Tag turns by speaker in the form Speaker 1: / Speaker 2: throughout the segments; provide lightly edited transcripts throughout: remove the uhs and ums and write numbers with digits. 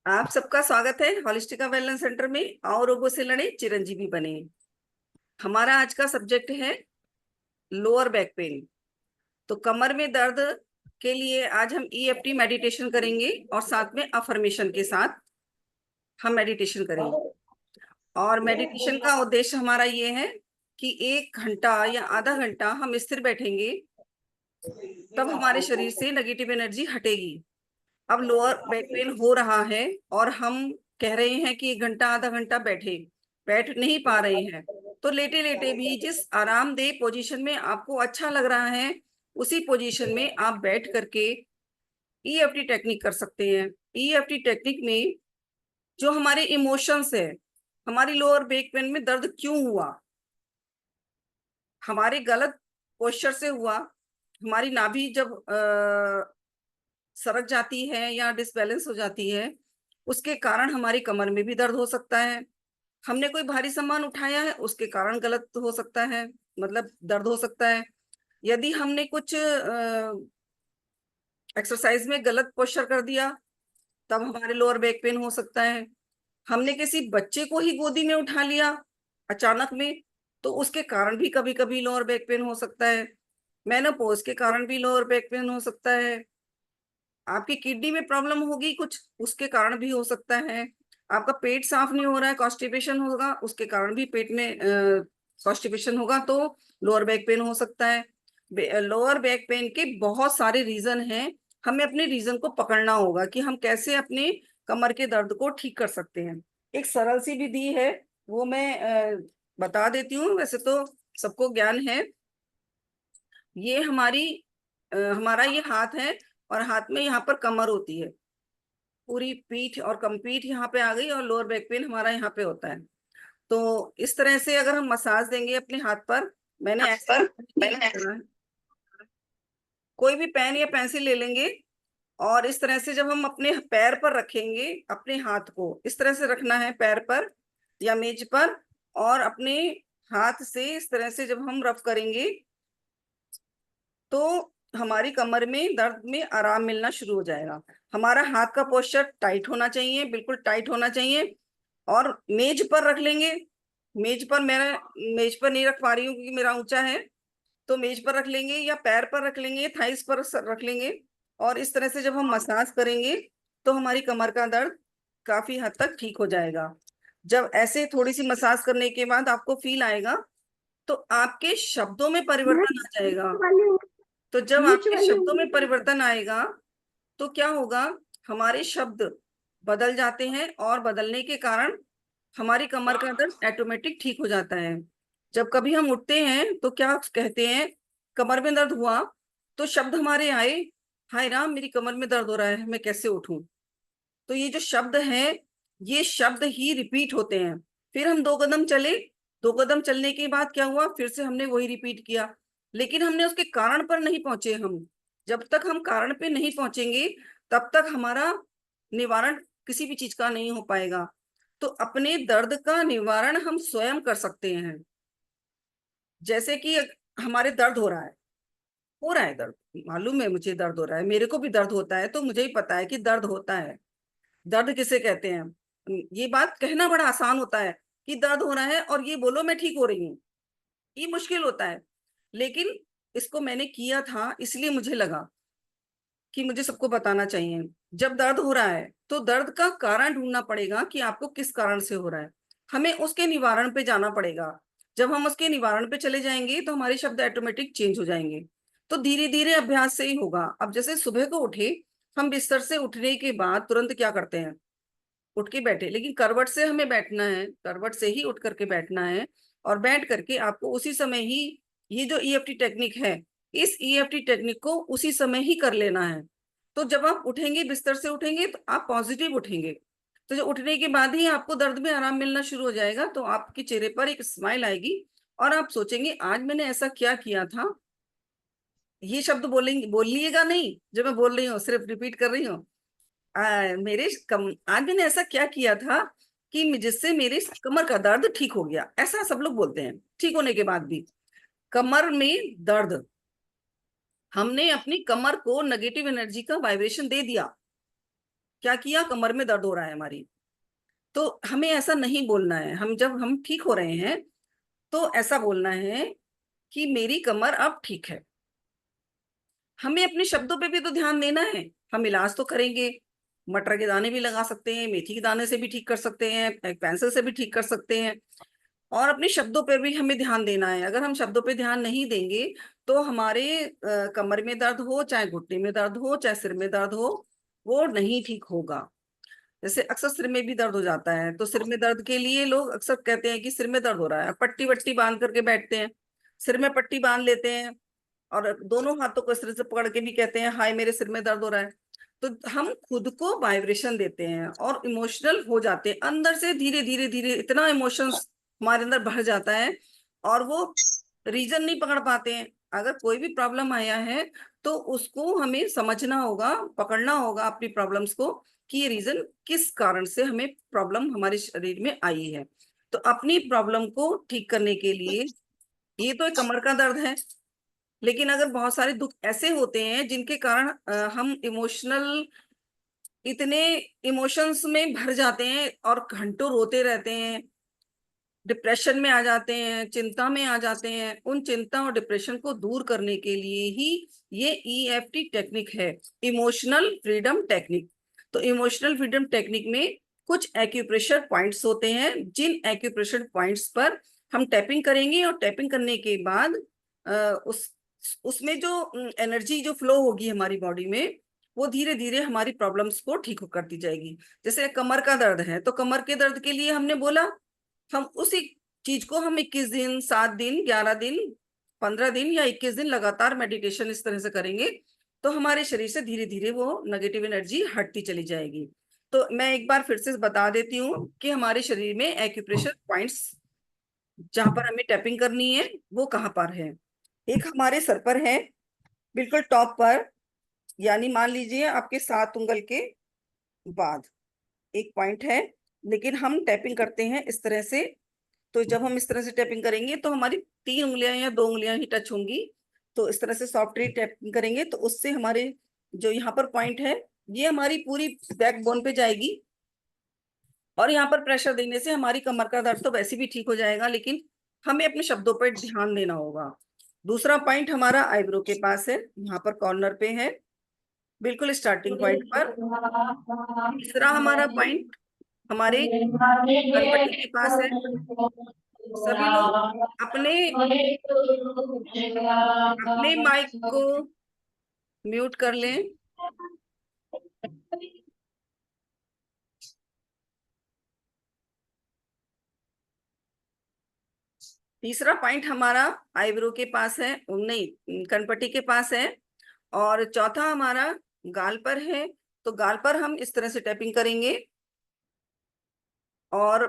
Speaker 1: आप सबका स्वागत है हॉलिस्टिका वेलनेस सेंटर में। आओ रोगों से लड़े, चिरंजीवी बने। हमारा आज का सब्जेक्ट है लोअर बैक पेन। तो कमर में दर्द के लिए आज हम ईएफटी मेडिटेशन करेंगे और साथ में अफर्मेशन के साथ हम मेडिटेशन करेंगे। और मेडिटेशन का उद्देश्य हमारा ये है कि 1 घंटा या आधा घंटा हम स्थिर बैठेंगे, तब हमारे शरीर से नेगेटिव एनर्जी हटेगी। अब लोअर बैक पेन हो रहा है और हम कह रहे हैं कि 1 घंटा आधा घंटा बैठ नहीं पा रहे हैं, तो लेटे लेटे भी जिस आरामदेह पोजीशन में आपको अच्छा लग रहा है उसी पोजीशन में आप बैठ करके ईएफटी टेक्निक कर सकते हैं। ईएफटी टेक्निक में जो हमारे इमोशंस है, हमारी लोअर बैक पेन में दर्द क्यों हुआ, हमारे गलत पोस्चर से हुआ, हमारी नाभि जब सरक जाती है या डिसबैलेंस हो जाती है, उसके कारण हमारी कमर में भी दर्द हो सकता है। हमने कोई भारी सामान उठाया है, उसके कारण गलत हो सकता है, मतलब दर्द हो सकता है। यदि हमने कुछ एक्सरसाइज में गलत पोस्चर कर दिया, तब हमारे लोअर बैक पेन हो सकता है। हमने किसी बच्चे को ही गोदी में उठा लिया अचानक में, तो उसके कारण भी कभी कभी लोअर बैक पेन हो सकता है। मेनोपॉज के कारण भी लोअर बैक पेन हो सकता है। आपकी किडनी में प्रॉब्लम होगी कुछ, उसके कारण भी हो सकता है। आपका पेट साफ नहीं हो रहा है, कॉन्स्टिपेशन होगा, उसके कारण भी पेट में कॉन्स्टिपेशन होगा, तो लोअर बैक पेन हो सकता है। लोअर बैक पेन के बहुत सारे रीजन हैं। हमें अपने रीजन को पकड़ना होगा कि हम कैसे अपने कमर के दर्द को ठीक कर सकते हैं। एक सरल सी विधि है, वो मैं बता देती हूँ। वैसे तो सबको ज्ञान है। ये हमारा ये हाथ है, और हाथ में यहाँ पर कमर होती है। पूरी पीठ और कम पीठ यहाँ पे आ गई, और लोअर बैक पेन हमारा यहाँ पे होता है। तो इस तरह से अगर हम मसाज देंगे अपने हाथ पर, मैंने ऐसे
Speaker 2: पर
Speaker 1: ही
Speaker 2: मैंने
Speaker 1: करना है। कोई भी पेन या पेंसिल ले लेंगे, और इस तरह से जब हम अपने पैर पर रखेंगे, अपने हाथ को इस तरह से रखना है पैर पर या मेज पर, और अपने हाथ से इस तरह से जब हम रफ करेंगे, तो हमारी कमर में दर्द में आराम मिलना शुरू हो जाएगा। हमारा हाथ का पोस्चर टाइट होना चाहिए, बिल्कुल टाइट होना चाहिए। और मेज पर रख लेंगे। मेज पर नहीं रख पा रही हूँ क्योंकि मेरा ऊंचा है, तो मेज पर रख लेंगे या पैर पर रख लेंगे, थाइस पर रख लेंगे। और इस तरह से जब हम मसाज करेंगे, तो हमारी कमर का दर्द काफी हद तक ठीक हो जाएगा। जब ऐसे थोड़ी सी मसाज करने के बाद आपको फील आएगा, तो आपके शब्दों में परिवर्तन आ जाएगा। तो जब
Speaker 2: बीच
Speaker 1: आपके
Speaker 2: वाली
Speaker 1: शब्दों
Speaker 2: उंगली
Speaker 1: में परिवर्तन आएगा, तो क्या होगा, हमारे शब्द बदल जाते हैं, और बदलने के कारण हमारी कमर का दर्द ऑटोमेटिक ठीक हो जाता है। जब कभी हम उठते हैं तो क्या कहते हैं, कमर में दर्द हुआ, तो शब्द हमारे आए, हाय राम मेरी कमर में दर्द हो रहा है, मैं कैसे उठूं। तो ये जो शब्द हैं, ये शब्द ही रिपीट होते हैं। फिर हम 2 कदम चले, 2 कदम चलने के बाद क्या हुआ, फिर से हमने वही रिपीट किया, लेकिन हमने उसके कारण पर नहीं पहुंचे। हम जब तक हम कारण पे नहीं पहुंचेंगे, तब तक हमारा निवारण किसी भी चीज का नहीं हो पाएगा। तो अपने दर्द का निवारण हम स्वयं कर सकते हैं। जैसे कि हमारे दर्द हो रहा है दर्द, मालूम है मुझे दर्द हो रहा है, मेरे को भी दर्द होता है, तो मुझे ही पता है कि दर्द होता है। दर्द किसे कहते हैं, ये बात कहना बड़ा आसान होता है कि दर्द हो रहा है और ये बोलो मैं ठीक हो रही हूँ, ये मुश्किल होता है। लेकिन इसको मैंने किया था, इसलिए मुझे लगा कि मुझे सबको बताना चाहिए। जब दर्द हो रहा है, तो दर्द का कारण ढूंढना पड़ेगा कि आपको किस कारण से हो रहा है। हमें उसके निवारण पे जाना पड़ेगा। जब हम उसके निवारण पे चले जाएंगे, तो हमारे शब्द ऑटोमेटिक चेंज हो जाएंगे। तो धीरे धीरे अभ्यास से ही होगा। अब जैसे सुबह को उठे, हम बिस्तर से उठने के बाद तुरंत क्या करते हैं, उठ के बैठे, लेकिन करवट से हमें बैठना है, करवट से ही उठ करके बैठना है। और बैठ करके आपको उसी समय ही ये जो ईएफटी टेक्निक है, इस ईएफटी टेक्निक को उसी समय ही कर लेना है। तो जब आप उठेंगे, बिस्तर से उठेंगे, तो आप पॉजिटिव उठेंगे। तो जो उठने के बाद ही आपको दर्द में आराम मिलना शुरू हो जाएगा, तो आपके चेहरे पर एक स्माइल आएगी, और आप सोचेंगे आज मैंने ऐसा क्या किया था। ये शब्द बोलिएगा नहीं जो मैं बोल रही हूँ, सिर्फ रिपीट कर रही हूँ। मेरे कम आज मैंने ऐसा क्या किया था कि जिससे मेरे कमर का दर्द ठीक हो गया, ऐसा सब लोग बोलते हैं। ठीक होने के बाद भी कमर में दर्द, हमने अपनी कमर को नेगेटिव एनर्जी का वाइब्रेशन दे दिया। क्या किया, कमर में दर्द हो रहा है हमारी। तो हमें ऐसा नहीं बोलना है। हम जब हम ठीक हो रहे हैं तो ऐसा बोलना है कि मेरी कमर अब ठीक है। हमें अपने शब्दों पे भी तो ध्यान देना है। हम इलाज तो करेंगे, मटर के दाने भी लगा सकते हैं, मेथी के दाने से भी ठीक कर सकते हैं, एक पेंसिल से भी ठीक कर सकते हैं, और अपने शब्दों पर भी हमें ध्यान देना है। अगर हम शब्दों पे ध्यान नहीं देंगे तो हमारे कमर में दर्द हो, चाहे घुटने में दर्द हो, चाहे सिर में दर्द हो, वो नहीं ठीक होगा। जैसे अक्सर सिर में भी दर्द हो जाता है, तो सिर में दर्द के लिए लोग अक्सर कहते हैं कि सिर में दर्द हो रहा है, पट्टी वट्टी बांध करके बैठते हैं, सिर में पट्टी बांध लेते हैं, और दोनों हाथों को सिर से पकड़ के भी कहते हैं हाय मेरे सिर में दर्द हो रहा है। तो हम खुद को वाइब्रेशन देते हैं और इमोशनल हो जाते हैं अंदर से, धीरे धीरे धीरे इतना इमोशंस हमारे अंदर बढ़ जाता है, और वो रीजन नहीं पकड़ पाते हैं। अगर कोई भी प्रॉब्लम आया है तो उसको हमें समझना होगा, पकड़ना होगा अपनी प्रॉब्लम्स को, कि ये रीजन किस कारण से हमें प्रॉब्लम हमारे शरीर में आई है। तो अपनी प्रॉब्लम को ठीक करने के लिए, ये तो एक कमर का दर्द है, लेकिन अगर बहुत सारे दुख ऐसे होते हैं जिनके कारण हम इमोशनल, इतने इमोशंस में भर जाते हैं और घंटों रोते रहते हैं, डिप्रेशन में आ जाते हैं, चिंता में आ जाते हैं, उन चिंता और डिप्रेशन को दूर करने के लिए ही ये ईएफटी टेक्निक है, इमोशनल फ्रीडम टेक्निक। तो इमोशनल फ्रीडम टेक्निक में कुछ एक्यूप्रेशर पॉइंट्स होते हैं, जिन एक्यूप्रेशर पॉइंट्स पर हम टैपिंग करेंगे, और टैपिंग करने के बाद उस उसमें जो एनर्जी जो फ्लो होगी हमारी बॉडी में, वो धीरे धीरे हमारी प्रॉब्लम्स को ठीक करती जाएगी। जैसे कमर का दर्द है, तो कमर के दर्द के लिए हमने बोला, हम उसी चीज को हम 21 दिन, 7 दिन, 11 दिन, 15 दिन या 21 दिन लगातार मेडिटेशन इस तरह से करेंगे, तो हमारे शरीर से धीरे धीरे वो नेगेटिव एनर्जी हटती चली जाएगी। तो मैं एक बार फिर से बता देती हूँ कि हमारे शरीर में एक्यूप्रेशर पॉइंट्स जहां पर हमें टैपिंग करनी है वो कहाँ पर है। एक हमारे सर पर है, बिल्कुल टॉप पर, यानी मान लीजिए आपके 7 उंगल के बाद एक पॉइंट है, लेकिन हम टैपिंग करते हैं इस तरह से। तो जब हम इस तरह से टैपिंग करेंगे तो हमारी 3 उंगलियां या 2 उंगलियां ही टच होंगी। तो इस तरह से सॉफ्टली टैपिंग करेंगे तो उससे हमारे जो यहाँ पर पॉइंट है, ये हमारी पूरी बैकबोन पे जाएगी, और यहाँ पर प्रेशर देने से हमारी कमर का दर्द तो वैसे भी ठीक हो जाएगा, लेकिन हमें अपने शब्दों पर ध्यान देना होगा। दूसरा पॉइंट हमारा आईब्रो के पास है, यहाँ पर कॉर्नर पे है, बिल्कुल स्टार्टिंग पॉइंट पर। तीसरा हमारा पॉइंट हमारे कनपट्टी के पास है। सभी लोग अपने अपने माइक को म्यूट कर लें। तीसरा पॉइंट हमारा आईब्रो के पास है, नहीं कनपट्टी के पास है, और चौथा हमारा गाल पर है। तो गाल पर हम इस तरह से टैपिंग करेंगे। और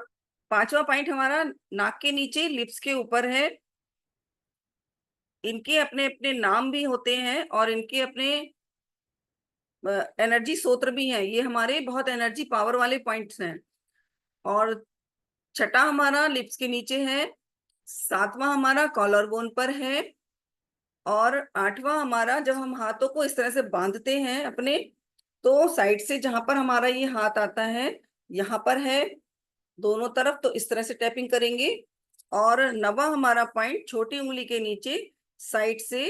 Speaker 1: पांचवा पॉइंट हमारा नाक के नीचे, लिप्स के ऊपर है। इनके अपने अपने नाम भी होते हैं और इनके अपने एनर्जी सूत्र भी हैं। ये हमारे बहुत एनर्जी पावर वाले पॉइंट्स हैं। और छठा हमारा लिप्स के नीचे है। सातवां हमारा कॉलर बोन पर है। और आठवां हमारा, जब हम हाथों को इस तरह से बांधते हैं अपने, तो साइड से जहां पर हमारा ये हाथ आता है, यहाँ पर है दोनों तरफ, तो इस तरह से टैपिंग करेंगे। और नवा हमारा पॉइंट छोटी उंगली के नीचे साइड से,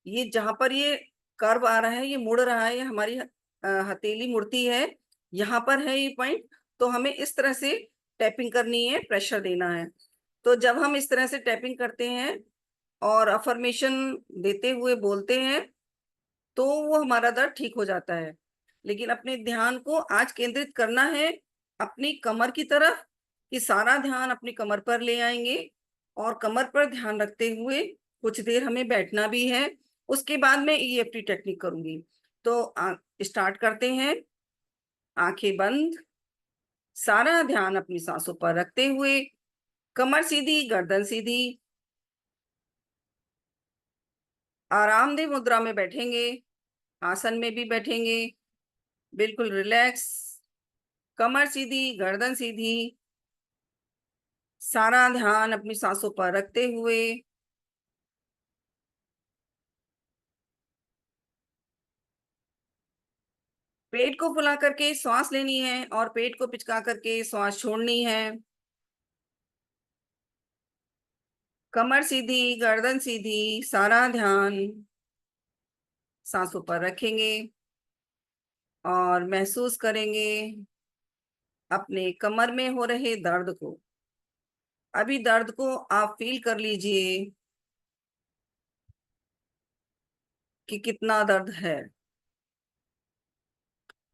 Speaker 1: ये जहां पर ये कर्व आ रहा है, ये मुड़ रहा है, ये हमारी हथेली मुड़ती है, यहाँ पर है ये पॉइंट। तो हमें इस तरह से टैपिंग करनी है, प्रेशर देना है। तो जब हम इस तरह से टैपिंग करते हैं और अफर्मेशन देते हुए बोलते हैं, तो वो हमारा दर्द ठीक हो जाता है। लेकिन अपने ध्यान को आज केंद्रित करना है अपनी कमर की तरफ, कि सारा ध्यान अपनी कमर पर ले आएंगे, और कमर पर ध्यान रखते हुए कुछ देर हमें बैठना भी है। उसके बाद मैं ईएफटी टेक्निक करूंगी। तो स्टार्ट करते हैं। आंखें बंद, सारा ध्यान अपनी सांसों पर रखते हुए, कमर सीधी, गर्दन सीधी, आरामदेह मुद्रा में बैठेंगे, आसन में भी बैठेंगे, बिल्कुल रिलैक्स, कमर सीधी, गर्दन सीधी, सारा ध्यान अपनी सांसों पर रखते हुए। पेट को फुला करके श्वास लेनी है और पेट को पिचका करके श्वास छोड़नी है। कमर सीधी, गर्दन सीधी, सारा ध्यान सांसों पर रखेंगे और महसूस करेंगे अपने कमर में हो रहे दर्द को। अभी दर्द को आप फील कर लीजिए कि कितना दर्द है।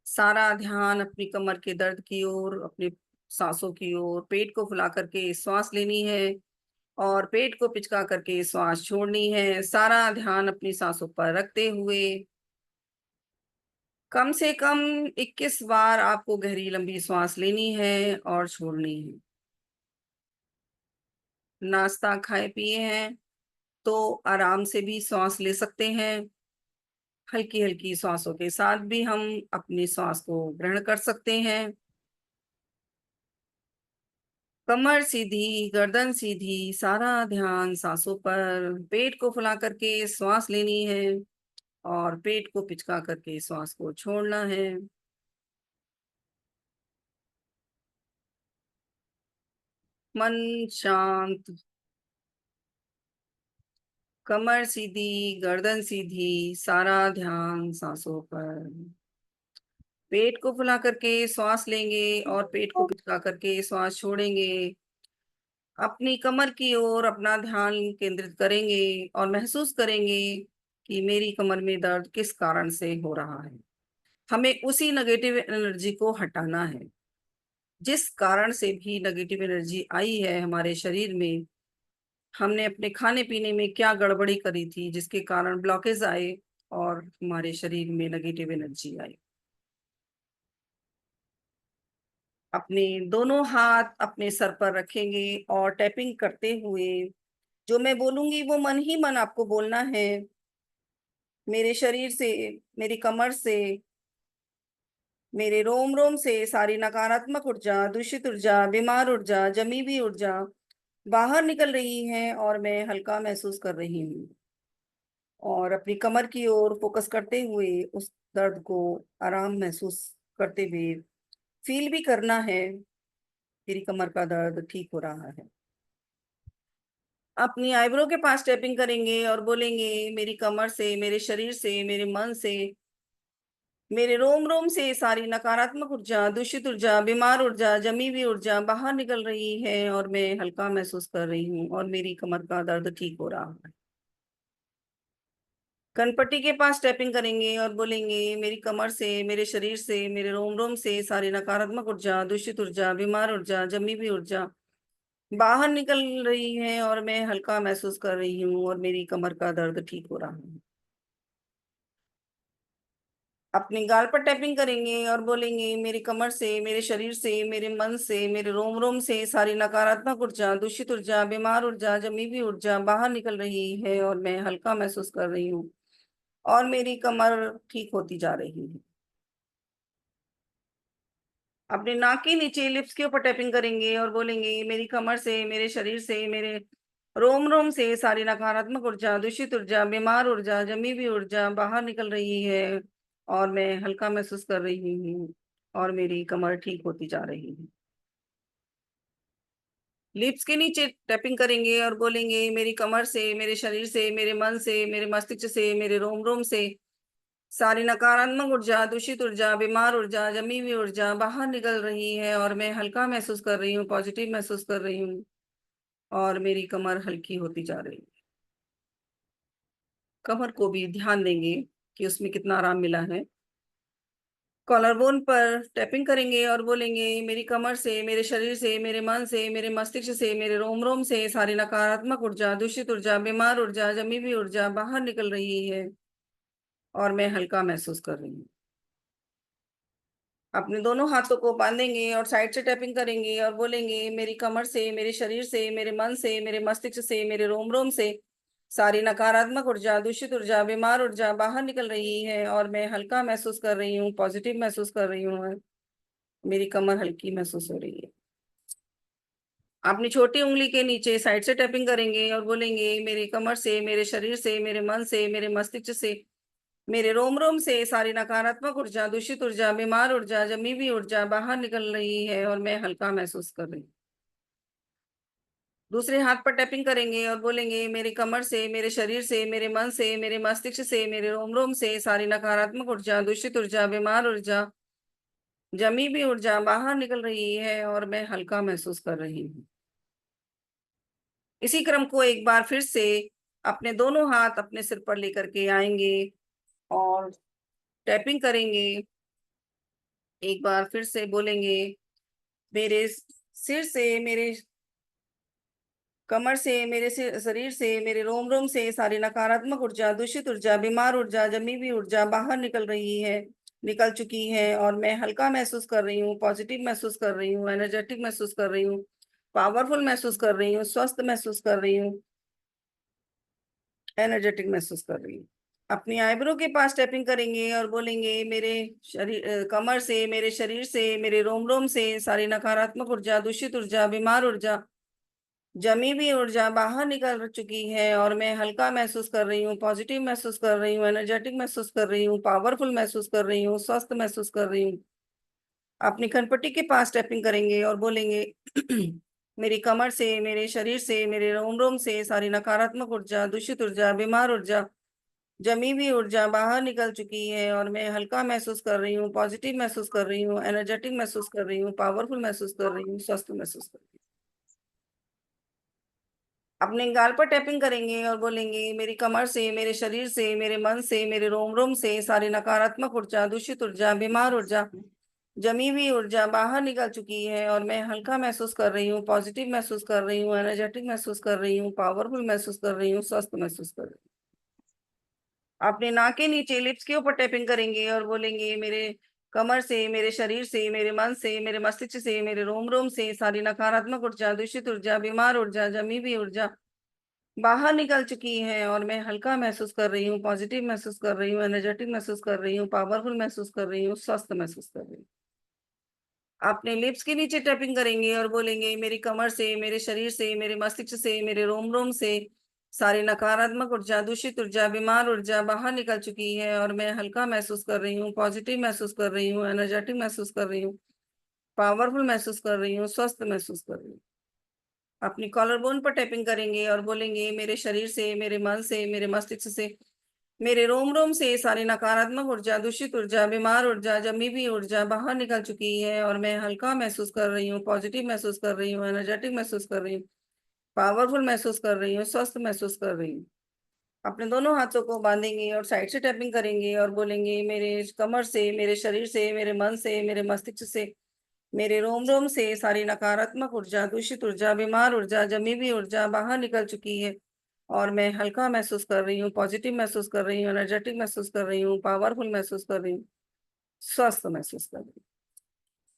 Speaker 1: सारा ध्यान अपनी कमर के दर्द की ओर, अपनी सांसों की ओर। पेट को फुला करके श्वास लेनी है और पेट को पिचका करके श्वास छोड़नी है। सारा ध्यान अपनी सांसों पर रखते हुए कम से कम 21 बार आपको गहरी लंबी श्वास लेनी है और छोड़नी है। नाश्ता खाए पिए हैं तो आराम से भी सांस ले सकते हैं। हल्की हल्की सांसों के साथ भी हम अपनी सांस को ग्रहण कर सकते हैं। कमर सीधी, गर्दन सीधी, सारा ध्यान सांसों पर। पेट को फुला करके श्वास लेनी है और पेट को पिचका करके श्वास को छोड़ना है। मन शांत, कमर सीधी, गर्दन सीधी, सारा ध्यान सांसों पर। पेट को फुला करके श्वास लेंगे और पेट को पिचका करके श्वास छोड़ेंगे। अपनी कमर की ओर अपना ध्यान केंद्रित करेंगे और महसूस करेंगे कि मेरी कमर में दर्द किस कारण से हो रहा है। हमें उसी नेगेटिव एनर्जी को हटाना है। जिस कारण से भी नेगेटिव एनर्जी आई है हमारे शरीर में, हमने अपने खाने पीने में क्या गड़बड़ी करी थी जिसके कारण ब्लॉकेज आए और हमारे शरीर में नेगेटिव एनर्जी आई। अपने दोनों हाथ अपने सर पर रखेंगे और टैपिंग करते हुए जो मैं बोलूंगी वो मन ही मन आपको बोलना है। मेरे शरीर से, मेरी कमर से, मेरे रोम रोम से सारी नकारात्मक ऊर्जा, दूषित ऊर्जा, बीमार ऊर्जा, जमी हुई ऊर्जा बाहर निकल रही है और मैं हल्का महसूस कर रही हूँ। और अपनी कमर की ओर फोकस करते हुए उस दर्द को आराम महसूस करते हुए फील भी करना है मेरी कमर का दर्द ठीक हो रहा है। अपनी आईब्रो के पास टैपिंग करेंगे और बोलेंगे मेरी कमर से, मेरे शरीर से, मेरे मन से, मेरे रोम रोम से सारी नकारात्मक ऊर्जा, दूषित ऊर्जा, बीमार ऊर्जा, जमी हुई ऊर्जा बाहर निकल रही है और मैं हल्का महसूस कर रही हूँ और मेरी कमर का दर्द ठीक हो रहा है। कनपट्टी के पास टैपिंग करेंगे और बोलेंगे मेरी कमर से, मेरे शरीर से, मेरे रोम रोम से सारी नकारात्मक ऊर्जा, दूषित ऊर्जा, बीमार ऊर्जा, जमी हुई ऊर्जा बाहर निकल रही है और मैं हल्का महसूस कर रही हूँ और मेरी कमर का दर्द ठीक हो रहा है। अपने गाल पर टैपिंग करेंगे और बोलेंगे मेरी कमर से, मेरे शरीर से, मेरे मन से, मेरे रोम रोम से सारी नकारात्मक ऊर्जा, दूषित ऊर्जा, बीमार ऊर्जा, जमी हुई ऊर्जा बाहर निकल रही है और मैं हल्का महसूस कर रही हूँ और मेरी कमर ठीक होती जा रही है। अपने नाक के नीचे लिप्स के ऊपर टैपिंग करेंगे और बोलेंगे मेरी कमर से, मेरे शरीर से, मेरे रोम रोम से सारी नकारात्मक ऊर्जा, दूषित ऊर्जा, बीमार ऊर्जा, जमी हुई ऊर्जा बाहर निकल रही है और मैं हल्का महसूस कर रही हूँ और मेरी कमर ठीक होती जा रही है। लिप्स के नीचे टैपिंग करेंगे और बोलेंगे मेरी कमर से, मेरे शरीर से, मेरे मन से, मेरे मस्तिष्क से, मेरे रोम रोम से सारी नकारात्मक ऊर्जा, दूषित ऊर्जा, बीमार ऊर्जा, जमी हुई ऊर्जा बाहर निकल रही है और मैं हल्का महसूस कर रही हूँ, पॉजिटिव महसूस कर रही हूँ और मेरी कमर हल्की होती जा रही है। कमर को भी ध्यान देंगे कि उसमें कितना आराम मिला है। कॉलर बोन पर टैपिंग करेंगे और बोलेंगे मेरी कमर से, मेरे शरीर से, मेरे मन से, मेरे मस्तिष्क से, मेरे रोम रोम से सारी नकारात्मक ऊर्जा, दूषित ऊर्जा, बीमार ऊर्जा, जमी हुई ऊर्जा बाहर निकल रही है और मैं हल्का महसूस कर रही हूँ। अपने दोनों हाथों को बांधेंगे और साइड से टैपिंग करेंगे और बोलेंगे मेरी कमर से, मेरे शरीर से, मेरे मन से, मेरे मस्तिष्क से, मेरे रोम रोम से सारी नकारात्मक ऊर्जा, दूषित ऊर्जा, बीमार ऊर्जा बाहर निकल रही है और मैं हल्का महसूस कर रही हूँ, पॉजिटिव महसूस कर रही हूँ। मेरी कमर हल्की महसूस हो रही है। अपनी छोटी उंगली के नीचे साइड से टैपिंग करेंगे और बोलेंगे मेरी कमर से, मेरे शरीर से, मेरे मन से, मेरे मस्तिष्क से मेरे रोम रोम से सारी नकारात्मक ऊर्जा, दूषित ऊर्जा, बीमार ऊर्जा, जमी हुई ऊर्जा बाहर निकल रही है और मैं हल्का महसूस कर रही हूँ। दूसरे हाथ पर टैपिंग करेंगे और बोलेंगे मेरे कमर से, मेरे शरीर से, मेरे मन से, मेरे मस्तिष्क से, मेरे रोम रोम से सारी नकारात्मक ऊर्जा, दूषित ऊर्जा, बीमार ऊर्जा, जमी हुई ऊर्जा बाहर निकल रही है और मैं हल्का महसूस कर रही हूँ। इसी क्रम को एक बार फिर से अपने दोनों हाथ अपने सिर पर लेकर के आएंगे और टैपिंग करेंगे। एक बार फिर से बोलेंगे मेरे सिर से, मेरे कमर से, मेरे शरीर से, मेरे रोम रोम से सारी नकारात्मक ऊर्जा, दूषित ऊर्जा, बीमार ऊर्जा, जमी हुई ऊर्जा बाहर निकल रही है, निकल चुकी है और मैं हल्का महसूस कर रही हूँ, पॉजिटिव महसूस कर रही हूँ, एनर्जेटिक महसूस कर रही हूँ, पावरफुल महसूस कर रही हूँ, स्वस्थ महसूस कर रही हूँ, एनर्जेटिक महसूस कर रही हूँ। अपनी आईब्रो के पास टैपिंग करेंगे और बोलेंगे मेरे शरीर, कमर से, मेरे शरीर से, मेरे रोम रोम से सारी नकारात्मक ऊर्जा, दूषित ऊर्जा, बीमार ऊर्जा, जमी हुई ऊर्जा बाहर निकल चुकी है और मैं हल्का महसूस कर रही हूँ, पॉजिटिव महसूस कर रही हूँ, एनर्जेटिक महसूस कर रही हूँ, पावरफुल महसूस कर रही हूँ, स्वस्थ महसूस कर रही हूँ। अपनी कनपट्टी के पास टैपिंग करेंगे और बोलेंगे मेरी कमर से, मेरे शरीर से, मेरे रोम रोम से सारी नकारात्मक ऊर्जा, दूषित ऊर्जा, बीमार ऊर्जा, जमी हुई ऊर्जा बाहर निकल चुकी है और मैं हल्का महसूस कर रही हूँ, पॉजिटिव महसूस कर रही हूँ, एनर्जेटिक महसूस कर रही हूँ, पावरफुल महसूस कर रही हूँ, स्वस्थ महसूस कर रही हूँ। अपने गाल पर टैपिंग करेंगे और बोलेंगे मेरी कमर से, मेरे शरीर से, मेरे मन से, मेरे रोम रोम से सारी नकारात्मक ऊर्जा, दूषित ऊर्जा, बीमार ऊर्जा, जमी हुई ऊर्जा बाहर निकल चुकी है और मैं हल्का महसूस कर रही हूँ, पॉजिटिव महसूस कर रही हूँ, एनर्जेटिक महसूस कर रही हूँ, पावरफुल महसूस कर रही हूँ, स्वस्थ महसूस कर रही हूँ। अपने नाक के नीचे लिप्स के ऊपर टैपिंग करेंगे और बोलेंगे मेरे कमर से, मेरे शरीर से, मेरे मन से, मेरे मस्तिष्क से, मेरे रोम रोम से सारी नकारात्मक ऊर्जा, दूषित ऊर्जा, बीमार ऊर्जा, जमी हुई ऊर्जा बाहर निकल चुकी है और मैं हल्का महसूस कर रही हूँ, पॉजिटिव महसूस कर रही हूँ, एनर्जेटिक महसूस कर रही हूँ, पावरफुल महसूस कर रही हूँ, स्वस्थ महसूस कर रही हूँ। अपने लिप्स के नीचे टैपिंग करेंगे और बोलेंगे मेरी कमर से, मेरे शरीर से, मेरे मस्तिष्क से, मेरे रोम रोम से सारी नकारात्मक ऊर्जा, दूषित ऊर्जा, बीमार ऊर्जा बाहर निकल चुकी है और मैं हल्का महसूस कर रही हूँ, पॉजिटिव महसूस कर रही हूँ, एनर्जेटिक महसूस कर रही हूँ, पावरफुल महसूस कर रही हूँ, स्वस्थ महसूस कर रही हूँ। अपनी कॉलर बोन पर टैपिंग करेंगे और बोलेंगे मेरे शरीर से, मेरे मन से, मेरे मस्तिष्क से, मेरे रोम रोम से सारी नकारात्मक ऊर्जा, दूषित ऊर्जा, बीमार ऊर्जा, जमी हुई ऊर्जा बाहर निकल चुकी है और मैं हल्का महसूस कर रही हूँ, पॉजिटिव महसूस कर रही हूँ, एनर्जेटिक महसूस कर रही हूँ, पावरफुल महसूस कर रही हूँ, स्वस्थ महसूस कर रही हूँ। अपने दोनों हाथों को बांधेंगे और साइड से टैपिंग करेंगे और बोलेंगे मेरे कमर से, मेरे शरीर से, मेरे मन से, मेरे मस्तिष्क से, मेरे रोम रोम से सारी नकारात्मक ऊर्जा, दूषित ऊर्जा, बीमार ऊर्जा, जमी हुई ऊर्जा बाहर निकल चुकी है और मैं हल्का महसूस कर रही हूँ, पॉजिटिव महसूस कर रही हूँ, एनर्जेटिक महसूस कर रही हूँ, पावरफुल महसूस कर रही हूँ, स्वस्थ महसूस कर रही हूँ।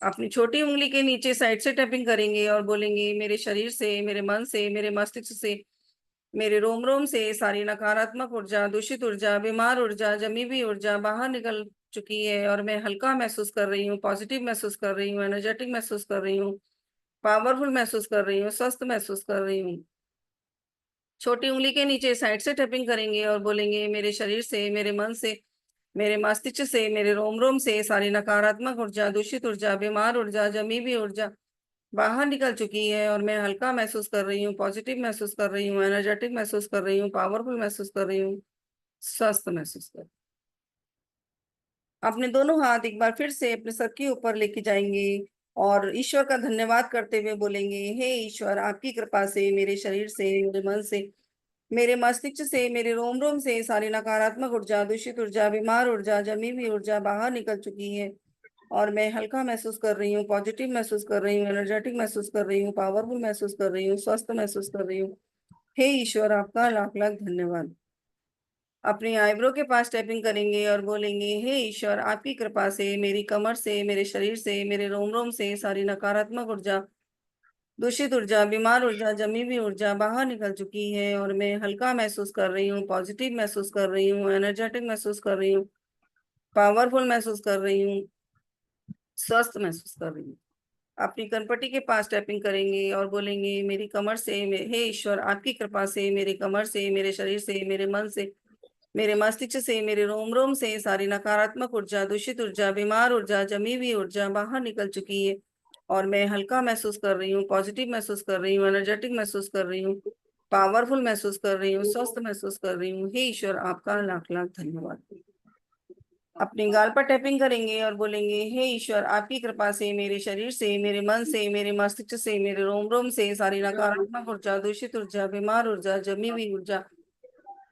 Speaker 1: अपनी छोटी उंगली के नीचे साइड से टैपिंग करेंगे और बोलेंगे मेरे शरीर से, मेरे मन से, मेरे मस्तिष्क से, मेरे रोम रोम से सारी नकारात्मक ऊर्जा, दूषित ऊर्जा, बीमार ऊर्जा, जमी हुई ऊर्जा बाहर निकल चुकी है और मैं हल्का महसूस कर रही हूँ, पॉजिटिव महसूस कर रही हूँ, एनर्जेटिक महसूस कर रही हूँ, पावरफुल महसूस कर रही हूँ, स्वस्थ महसूस कर रही हूँ। छोटी उंगली के नीचे साइड से टैपिंग करेंगे और बोलेंगे मेरे शरीर से, मेरे मन से, मेरे मस्तिष्क से, मेरे रोम रोम से सारी नकारात्मक ऊर्जा, दूषित ऊर्जा, बीमार ऊर्जा, जमी हुई ऊर्जा बाहर निकल चुकी है और मैं हल्का महसूस कर रही हूँ, पॉजिटिव महसूस कर रही हूँ, एनर्जेटिक महसूस कर रही हूँ, पावरफुल महसूस कर रही हूँ, स्वस्थ महसूस कर। अपने दोनों हाथ एक बार फिर से अपने सर के ऊपर लेके जाएंगे और ईश्वर का धन्यवाद करते हुए बोलेंगे हे ईश्वर, आपकी कृपा से मेरे शरीर से, मेरे मन से, मेरे मस्तिष्क से, मेरे रोम रोम से सारी नकारात्मक ऊर्जा, दूषित ऊर्जा, बीमार ऊर्जा, जमी हुई ईर्जा बाहर निकल चुकी है और मैं हल्का महसूस कर रही हूँ, पॉजिटिव महसूस कर रही हूँ, एनर्जेटिक महसूस कर रही हूँ, पावरफुल महसूस कर रही हूँ, स्वस्थ महसूस कर रही हूँ। हे ईश्वर, आपका लाख लाख धन्यवाद। अपनी आईब्रो के पास टैपिंग करेंगे और बोलेंगे हे ईश्वर, आपकी कृपा से मेरी कमर से, मेरे शरीर से, मेरे रोम रोम से सारी नकारात्मक ऊर्जा, दूषित ऊर्जा, बीमार ऊर्जा, जमी हुई ऊर्जा बाहर निकल चुकी है और मैं हल्का महसूस कर रही हूँ, पॉजिटिव महसूस कर रही हूँ, एनर्जेटिक महसूस कर रही हूँ, पावरफुल महसूस कर रही हूँ, स्वस्थ महसूस कर रही हूँ। अपनी कनपट्टी के पास टैपिंग करेंगे और बोलेंगे मेरी कमर से, हे ईश्वर, आपकी कृपा से मेरी कमर से, मेरे शरीर से, मेरे मन से, मेरे मस्तिष्क से, मेरे रोम रोम से सारी नकारात्मक ऊर्जा, दूषित ऊर्जा, बीमार ऊर्जा, जमी हुई ऊर्जा बाहर निकल चुकी है और मैं हल्का महसूस कर रही हूँ, पॉजिटिव महसूस कर रही हूँ, एनर्जेटिक महसूस कर रही हूँ, पावरफुल महसूस कर रही हूँ, स्वस्थ महसूस कर रही हूँ। हे ईश्वर, आपका लाख लाख धन्यवाद। अपनी गाल पर टैपिंग करेंगे और बोलेंगे, हे ईश्वर, आपकी कृपा से मेरे शरीर से, मेरे मन से, मेरे मस्तिष्क से, मेरे रोम रोम से सारी नकारात्मक ऊर्जा, दूषित ऊर्जा, बीमार ऊर्जा, जमी हुई ऊर्जा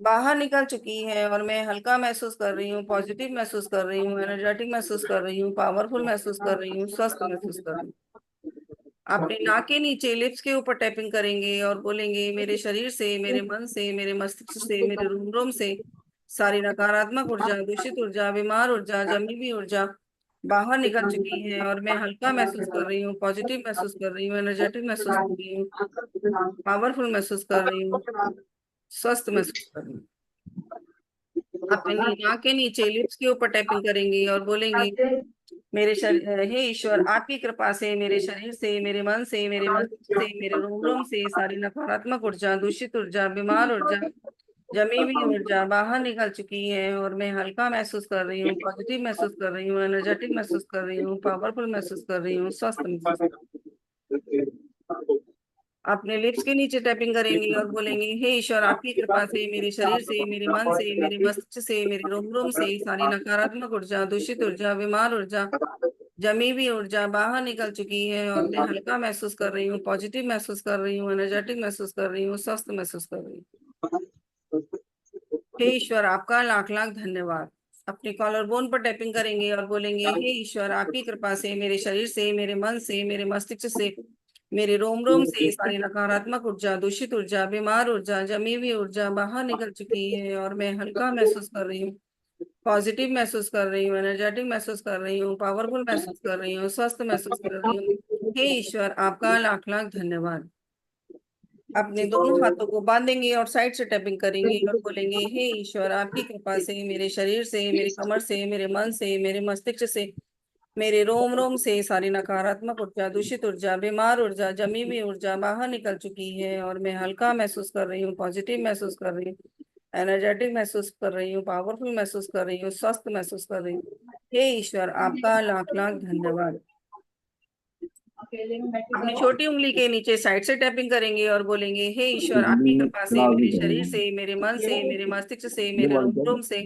Speaker 1: बाहर निकल चुकी है और मैं हल्का महसूस कर रही हूँ, पॉजिटिव महसूस कर रही हूँ, एनर्जेटिक महसूस कर रही हूँ, पावरफुल महसूस कर रही हूँ, स्वस्थ महसूस कर रही हूँ। अपने नाक के नीचे लिप्स के ऊपर टैपिंग करेंगे और बोलेंगे, मेरे शरीर से, मेरे मन से, मेरे मस्तिष्क से, मेरे रोम रोम से सारी नकारात्मक ऊर्जा, दूषित ऊर्जा, बीमार ऊर्जा, जमी हुई ऊर्जा बाहर निकल चुकी है और मैं हल्का महसूस कर रही हूँ, पॉजिटिव महसूस कर रही हूँ, एनर्जेटिक महसूस कर रही हूँ, पावरफुल महसूस कर रही हूँ, स्वस्थ महसूस कर रही हूँ। अपने नाक के नीचे लिप्स के ऊपर टैपिंग करेंगे और बोलेंगे, मेरे शरीर, हे ईश्वर, आपकी कृपा से मेरे शरीर से, मेरे मन से, मेरे मस्तिष्क से, मेरे रोम रोम से सारी नकारात्मक ऊर्जा, दूषित ऊर्जा, बीमार ऊर्जा, जमी हुई ऊर्जा बाहर निकल चुकी है और मैं हल्का महसूस कर रही हूँ, पॉजिटिव महसूस कर रही हूँ, एनर्जेटिक महसूस कर रही हूँ, पावरफुल महसूस कर रही हूँ, स्वस्थ महसूस। अपने लिप्स के नीचे टैपिंग करेंगे और बोलेंगे, हे ईश्वर, आपकी कृपा से मेरे शरीर से, मेरे मन से, मेरे मस्तिष्क से, मेरे रोम रोम से सारी नकारात्मक ऊर्जा, दूषित ऊर्जा, बीमार ऊर्जा, जमी हुई ऊर्जा बाहर निकल चुकी है और मैं हल्का महसूस कर रही हूँ, पॉजिटिव महसूस कर रही हूँ, एनर्जेटिक महसूस कर रही हूँ, स्वस्थ महसूस कर रही हूँ। हे ईश्वर, आपका लाख लाख धन्यवाद। अपने कॉलर बोन पर टैपिंग करेंगे और बोलेंगे, हे ईश्वर, आपकी कृपा से मेरे शरीर से, मेरे मन से, मेरे मस्तिष्क से, मेरे रोम रोम से सारी नकारात्मक ऊर्जा, दूषित ऊर्जा, बीमार ऊर्जा, जमी हुई ऊर्जा बाहर निकल चुकी है और मैं हल्का महसूस कर रही हूँ, पॉजिटिव महसूस कर रही हूँ, एनर्जेटिक महसूस कर रही हूँ, पावरफुल महसूस कर रही हूँ, स्वस्थ महसूस कर रही हूँ। हे ईश्वर, आपका लाख लाख धन्यवाद। अपने दोनों हाथों को बांधेंगे और साइड से टैपिंग करेंगे और बोलेंगे, हे ईश्वर, आपकी कृपा से मेरे शरीर से, मेरी कमर से, मेरे मन से, मेरे मस्तिष्क से, मेरे रोम रोम से सारी नकारात्मक ऊर्जा, दूषित ऊर्जा, बीमार ऊर्जा, जमी हुई ऊर्जा बाहर निकल चुकी है और मैं हल्का महसूस कर रही हूँ, पॉजिटिव महसूस कर रही हूँ, एनर्जेटिक महसूस कर रही हूँ, पावरफुल महसूस कर रही हूँ, स्वस्थ महसूस कर रही हूँ। हे ईश्वर, आपका लाख लाख धन्यवाद। अपनी छोटी उंगली के नीचे साइड से टैपिंग करेंगे और बोलेंगे, हे ईश्वर, आपकी कृपा से मेरे शरीर से, मेरे मन से, मेरे मस्तिष्क से, मेरे रोम से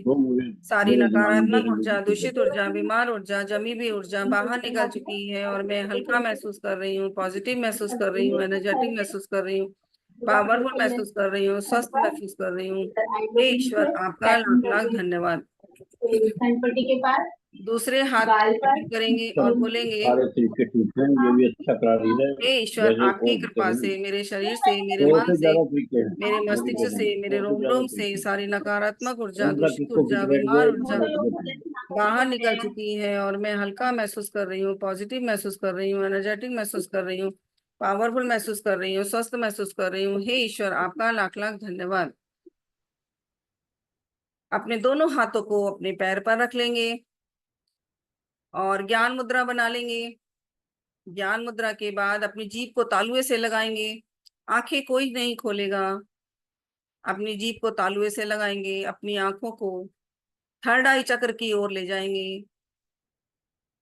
Speaker 1: सारी नकारात्मक ऊर्जा, दूषित ऊर्जा, बीमार ऊर्जा, जमी हुई ऊर्जा बाहर निकल चुकी है और मैं हल्का महसूस कर रही हूँ, पॉजिटिव महसूस कर रही हूँ, एनर्जेटिक महसूस कर रही हूँ, पावरफुल महसूस कर रही हूँ, स्वस्थ महसूस कर रही हूँ। हे ईश्वर, आपका लाख लाख धन्यवाद।
Speaker 2: के पास
Speaker 1: दूसरे हाथ
Speaker 2: गाल पर
Speaker 1: टैपिंग करेंगे और बोलेंगे,
Speaker 2: सारे तरीके ठीक हैं, ये भी अच्छा करा रही है।
Speaker 1: हे ईश्वर,
Speaker 2: जैसे
Speaker 1: आपकी
Speaker 2: और
Speaker 1: कृपा
Speaker 2: करें
Speaker 1: से मेरे शरीर से, मेरे
Speaker 2: तो
Speaker 1: मन
Speaker 2: से
Speaker 1: से,
Speaker 2: ज्यादा तरीके हैं,
Speaker 1: मेरे
Speaker 2: वो भी
Speaker 1: मस्तिष्क से, मेरे
Speaker 2: करेंगे और से
Speaker 1: रोम
Speaker 2: ज्यादा
Speaker 1: रोम से
Speaker 2: तरीके हैं।
Speaker 1: सारी नकारात्मक ऊर्जा,
Speaker 2: उनका
Speaker 1: दूषित
Speaker 2: किसको
Speaker 1: ऊर्जा,
Speaker 2: फिट बैठ
Speaker 1: बीमार
Speaker 2: जाए
Speaker 1: ऊर्जा बाहर निकल चुकी है और मैं हल्का महसूस कर रही हूँ, पॉजिटिव महसूस कर रही हूँ, एनर्जेटिक महसूस कर रही हूँ, पावरफुल महसूस कर रही हूँ, स्वस्थ महसूस कर रही हूँ। हे ईश्वर, आपका लाख लाख धन्यवाद। अपने दोनों हाथों को अपने पैर पर रख लेंगे और ज्ञान मुद्रा बना लेंगे। ज्ञान मुद्रा के बाद अपनी जीभ को तालुए से लगाएंगे। आंखें कोई नहीं खोलेगा। अपनी जीभ को तालुए से लगाएंगे, अपनी आंखों को थर्ड आई चक्र की ओर ले जाएंगे,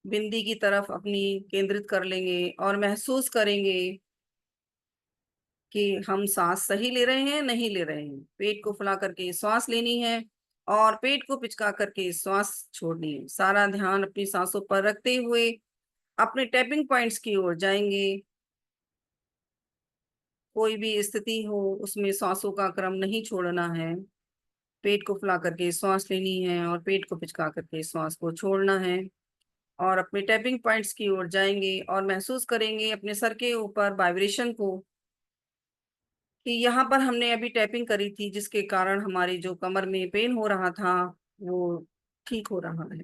Speaker 1: बिंदी की तरफ अपनी केंद्रित कर लेंगे और महसूस करेंगे कि हम सांस सही ले रहे हैं, नहीं ले रहे हैं। पेट को फुला करके श्वास लेनी है और पेट को पिचका करके श्वास छोड़नी है। सारा ध्यान अपनी सांसों पर रखते हुए अपने टैपिंग पॉइंट्स की ओर जाएंगे। कोई भी स्थिति हो, उसमें सांसों का क्रम नहीं छोड़ना है। पेट को फुला करके श्वास लेनी है और पेट को पिचका करके श्वास को छोड़ना है और अपने टैपिंग पॉइंट्स की ओर जाएंगे और महसूस करेंगे अपने सर के ऊपर वाइब्रेशन को, कि यहाँ पर हमने अभी टैपिंग करी थी जिसके कारण हमारी जो कमर में पेन हो रहा था वो ठीक हो रहा है।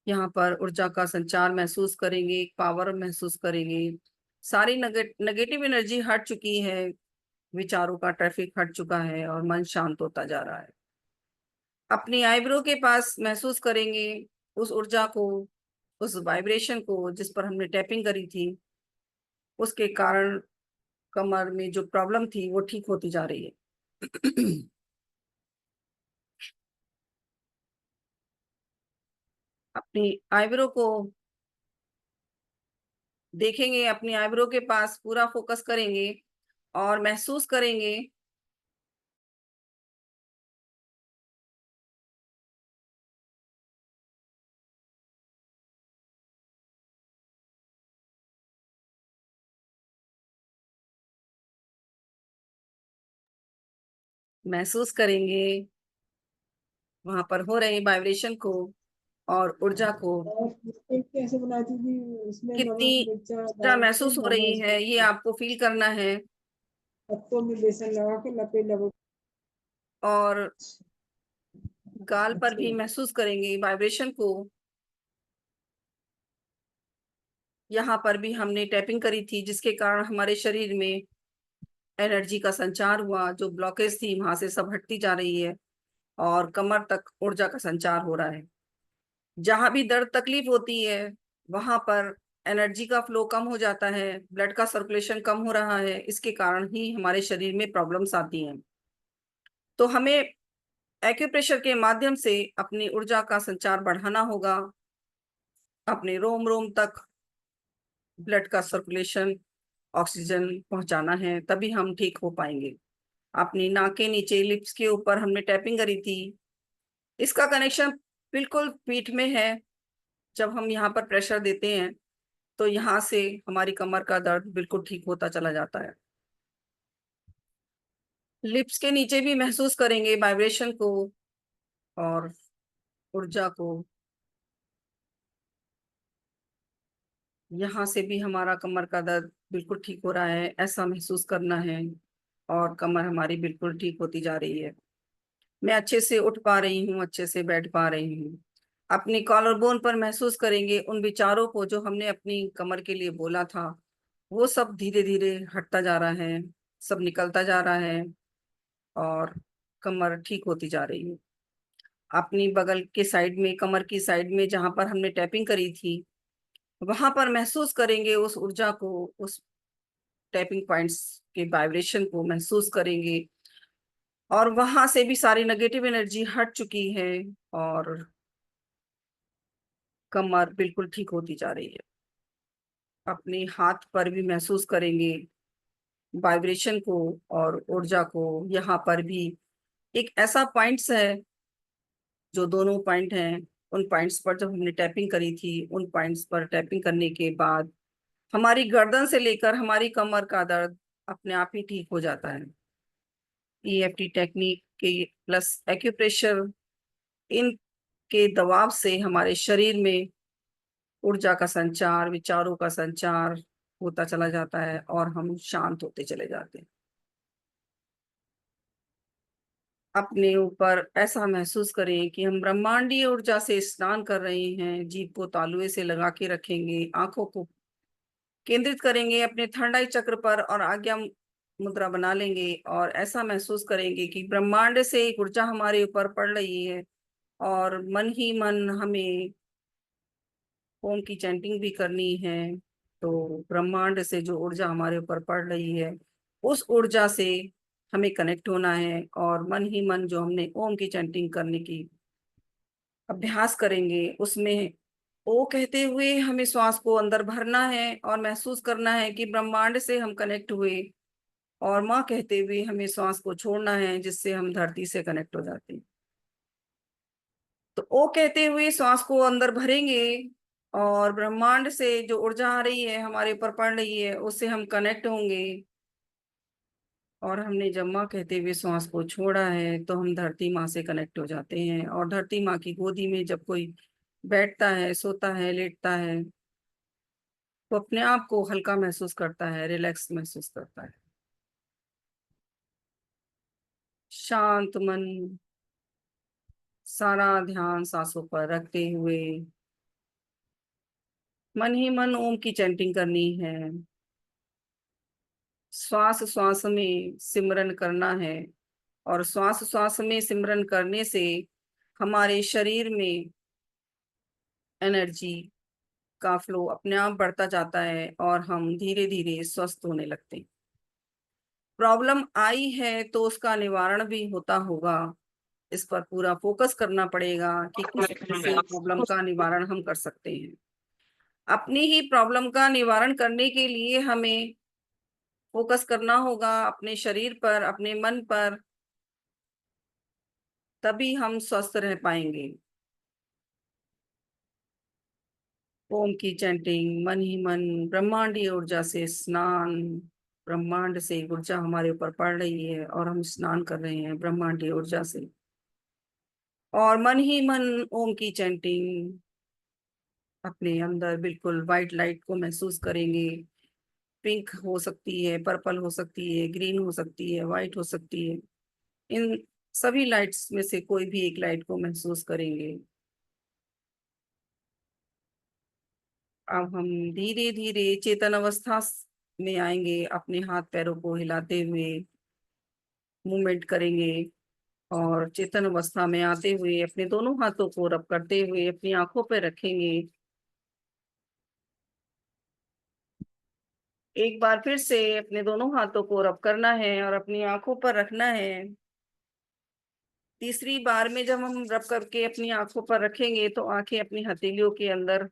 Speaker 1: यहाँ पर ऊर्जा का संचार महसूस करेंगे, पावर महसूस करेंगे। सारी नेगेटिव एनर्जी हट चुकी है, विचारों का ट्रैफिक हट चुका है और मन शांत होता जा रहा है। अपनी आईब्रो के पास महसूस करेंगे उस ऊर्जा को, उस वाइब्रेशन को जिस पर हमने टैपिंग करी थी। उसके कारण कमर में जो प्रॉब्लम थी वो ठीक होती जा रही है। अपनी आईब्रो को देखेंगे, अपनी आईब्रो के पास पूरा फोकस करेंगे और महसूस करेंगे महसूस करेंगे वहां पर हो रही वाइब्रेशन को और ऊर्जा को,
Speaker 3: और एक कैसे बनाई थी कि उसमें
Speaker 1: कितनी
Speaker 3: नमक मिर्चा
Speaker 1: ऊर्जा
Speaker 3: डाल के
Speaker 1: महसूस हो रही
Speaker 3: मोमोज
Speaker 1: है ये आपको फील करना है।
Speaker 3: पत्तों में बेसन लगा के लपेट लपेट।
Speaker 1: और गाल पर
Speaker 3: अच्छा,
Speaker 1: भी महसूस करेंगे वाइब्रेशन को। यहाँ पर भी हमने टैपिंग करी थी जिसके कारण हमारे शरीर में एनर्जी का संचार हुआ, जो ब्लॉकेज थी वहां से सब हटती जा रही है और कमर तक ऊर्जा का संचार हो रहा है। जहां भी दर्द तकलीफ होती है वहां पर एनर्जी का फ्लो कम हो जाता है, ब्लड का सर्कुलेशन कम हो रहा है, इसके कारण ही हमारे शरीर में प्रॉब्लम्स आती हैं। तो हमें एक्यूप्रेशर के माध्यम से अपनी ऊर्जा का संचार बढ़ाना होगा, अपने रोम रोम तक ब्लड का सर्कुलेशन, ऑक्सीजन पहुंचाना है, तभी हम ठीक हो पाएंगे। अपनी नाक के नीचे लिप्स के ऊपर हमने टैपिंग करी थी, इसका कनेक्शन बिल्कुल पीठ में है। जब हम यहाँ पर प्रेशर देते हैं तो यहाँ से हमारी कमर का दर्द बिल्कुल ठीक होता चला जाता है। लिप्स के नीचे भी महसूस करेंगे वाइब्रेशन को और ऊर्जा को। यहाँ से भी हमारा कमर का दर्द बिल्कुल ठीक हो रहा है, ऐसा महसूस करना है और कमर हमारी बिल्कुल ठीक होती जा रही है। मैं अच्छे से उठ पा रही हूँ, अच्छे से बैठ पा रही हूँ। अपनी कॉलर बोन पर महसूस करेंगे उन विचारों को जो हमने अपनी कमर के लिए बोला था, वो सब धीरे धीरे हटता जा रहा है, सब निकलता जा रहा है और कमर ठीक होती जा रही है। अपनी बगल के साइड में, कमर की साइड में जहां पर हमने टैपिंग करी थी, वहां पर महसूस करेंगे उस ऊर्जा को, उस टैपिंग पॉइंट्स के वाइब्रेशन को महसूस करेंगे और वहां से भी सारी नेगेटिव एनर्जी हट चुकी है और कमर बिल्कुल ठीक होती जा रही है। अपने हाथ पर भी महसूस करेंगे वाइब्रेशन को और ऊर्जा को। यहाँ पर भी एक ऐसा पॉइंट्स है, जो दोनों पॉइंट हैं, उन पॉइंट्स पर जब हमने टैपिंग करी थी, उन पॉइंट्स पर टैपिंग करने के बाद हमारी गर्दन से लेकर हमारी कमर का दर्द अपने आप ही ठीक हो जाता है। ईएफटी टेक्निक के प्लस एक्यूप्रेशर, इन के दबाव से हमारे शरीर में ऊर्जा का संचार, विचारों का संचार होता चला जाता है और हम शांत होते चले जाते हैं। अपने ऊपर ऐसा महसूस करें कि हम ब्रह्मांडीय ऊर्जा से स्नान कर रहे हैं। जीभ को तालुए से लगा के रखेंगे, आंखों को केंद्रित करेंगे अपने थर्ड आई चक्र पर और आज्ञा मुद्रा बना लेंगे और ऐसा महसूस करेंगे कि ब्रह्मांड से एक ऊर्जा हमारे ऊपर पड़ रही है और मन ही मन हमें ओम की चैंटिंग भी करनी है। तो ब्रह्मांड से जो ऊर्जा हमारे ऊपर पड़ रही है, उस ऊर्जा से हमें कनेक्ट होना है और मन ही मन जो हमने ओम की चैंटिंग करने की अभ्यास करेंगे, उसमें ओ कहते हुए हमें श्वास को अंदर भरना है और महसूस करना है कि ब्रह्मांड से हम कनेक्ट हुए, और माँ कहते हुए हमें श्वास को छोड़ना है जिससे हम धरती से कनेक्ट हो जाते हैं। तो ओ कहते हुए श्वास को अंदर भरेंगे और ब्रह्मांड से जो ऊर्जा आ रही है हमारे ऊपर पड़ रही है उससे हम कनेक्ट होंगे। और हमने जब माँ कहते हुए श्वास को छोड़ा है तो हम धरती माँ से कनेक्ट हो जाते हैं और धरती माँ की गोदी में जब कोई बैठता है, सोता है, लेटता है, तो अपने आप को हल्का महसूस करता है, रिलैक्स महसूस करता है। शांत मन, सारा ध्यान सांसों पर रखते हुए मन ही मन ओम की चैंटिंग करनी है। श्वास श्वास में सिमरन करना है और श्वास श्वास में सिमरन करने से हमारे शरीर में एनर्जी का फ्लो अपने आप बढ़ता जाता है और हम धीरे धीरे स्वस्थ होने लगते हैं। प्रॉब्लम आई है तो उसका निवारण भी होता होगा। इस पर पूरा फोकस करना पड़ेगा कि किस तरह से प्रॉब्लम का निवारण हम कर सकते हैं। अपनी ही प्रॉब्लम का निवारण करने के लिए हमें फोकस करना होगा अपने शरीर पर, अपने मन पर, तभी हम स्वस्थ रह पाएंगे। ओम की चैंटिंग, मन ही मन ब्रह्मांडीय ऊर्जा से स्नान। ब्रह्मांड से ऊर्जा हमारे ऊपर पड़ रही है और हम स्नान कर रहे हैं ब्रह्मांडीय ऊर्जा से। और मन ही मन ओम की चैंटिंग अपने अंदर बिल्कुल वाइट लाइट को महसूस करेंगे। पिंक हो सकती है, पर्पल हो सकती है, ग्रीन हो सकती है, व्हाइट हो सकती है। इन सभी लाइट्स में से कोई भी एक लाइट को महसूस करेंगे। अब हम धीरे धीरे चेतन अवस्था में आएंगे, अपने हाथ पैरों को हिलाते हुए मूवमेंट करेंगे। और चेतन अवस्था में आते हुए अपने दोनों हाथों को रब करते हुए अपनी आंखों पर रखेंगे। एक बार फिर से अपने दोनों हाथों को रब करना है और अपनी आंखों पर रखना है। तीसरी बार में जब हम रब करके अपनी आंखों पर रखेंगे तो आंखें अपनी हथेलियों के अंदर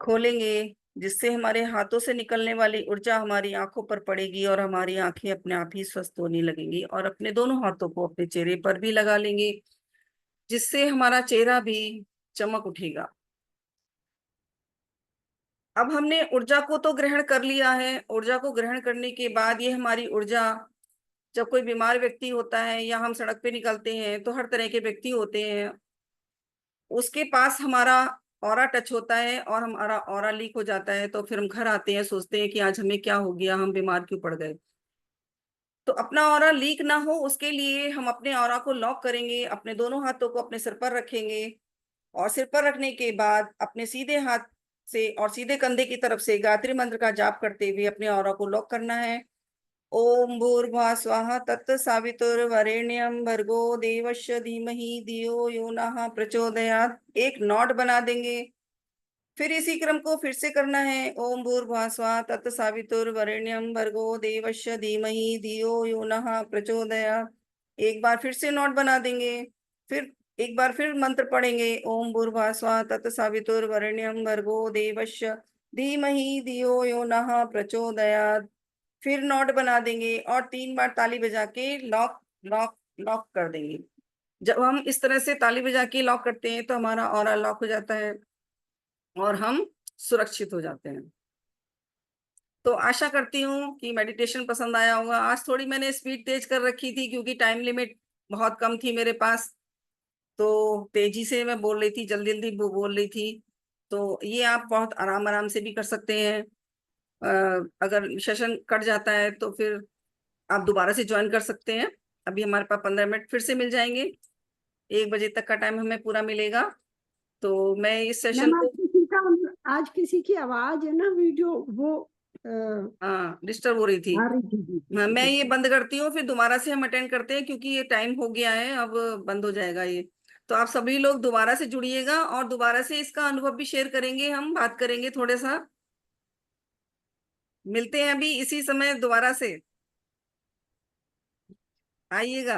Speaker 1: खोलेंगे, जिससे हमारे हाथों से निकलने वाली ऊर्जा हमारी आंखों पर पड़ेगी और हमारी आंखें अपने आप ही स्वस्थ होने लगेंगी। और अपने दोनों हाथों को अपने चेहरे पर भी लगा लेंगे, जिससे हमारा चेहरा भी चमक उठेगा। अब हमने ऊर्जा को तो ग्रहण कर लिया है। ऊर्जा को ग्रहण करने के बाद ये हमारी ऊर्जा, जब कोई बीमार व्यक्ति होता है या हम सड़क पे निकलते हैं तो हर तरह के व्यक्ति होते हैं, उसके पास हमारा ऑरा टच होता है और हमारा ऑरा लीक हो जाता है। तो फिर हम घर आते हैं, सोचते हैं कि आज हमें क्या हो गया, हम बीमार क्यों पड़ गए। तो अपना ऑरा लीक ना हो उसके लिए हम अपने ऑरा को लॉक करेंगे। अपने दोनों हाथों को अपने सिर पर रखेंगे और सिर पर रखने के बाद अपने सीधे हाथ से और सीधे कंधे की तरफ से गायत्री मंत्र का जाप करते हुए अपने ऑरा को लॉक करना है। ओम भूर्भुवः स्वः तत्सवितुर्वरेण्यं भर्गो देवस्य धीमहि धियो यो नः प्रचोदयात्। एक नॉट बना देंगे। फिर इसी क्रम को फिर से करना है। ओम भूर्भुवः स्वः तत्सवितुर्वरेण्यं भर्गो देवस्य धीमहि धियो यो नः प्रचोदयात्। एक बार फिर से नोट बना देंगे। फिर एक बार फिर मंत्र पढ़ेंगे। ओम भूर्भुवः स्वः तत्सवितुर्वरेण्यं भर्गो देवस्य धीमहि धियो यो नः प्रचोदयात्। फिर नोट बना देंगे और 3 बार ताली बजा के लॉक लॉक लॉक कर देंगे। जब हम इस तरह से ताली बजा के लॉक करते हैं तो हमारा ऑरा लॉक हो जाता है और हम सुरक्षित हो जाते हैं। तो आशा करती हूँ कि मेडिटेशन पसंद आया होगा। आज थोड़ी मैंने स्पीड तेज कर रखी थी क्योंकि टाइम लिमिट बहुत कम थी मेरे पास, तो तेजी से मैं बोल रही थी, जल्दी जल्दी बोल रही थी। तो ये आप बहुत आराम आराम से भी कर सकते हैं। अगर सेशन कट जाता है तो फिर आप दोबारा से ज्वाइन कर सकते हैं। अभी हमारे पास 15 मिनट फिर से मिल जाएंगे। 1 बजे तक का टाइम हमें पूरा मिलेगा। तो मैं इस सेशन
Speaker 4: मैम
Speaker 1: को,
Speaker 4: आज किसी की आवाज है ना, वीडियो वो
Speaker 1: हाँ, डिस्टर्ब हो रही थी।
Speaker 4: आ रही थी।
Speaker 1: हाँ, मैं ये बंद करती हूँ, फिर दोबारा से हम अटेंड करते हैं क्योंकि ये टाइम हो गया है, अब बंद हो जाएगा ये। तो आप सभी लोग दोबारा से जुड़िएगा और दोबारा से इसका अनुभव भी शेयर करेंगे, हम बात करेंगे थोड़ा सा। मिलते हैं अभी इसी समय दोबारा से, आइएगा।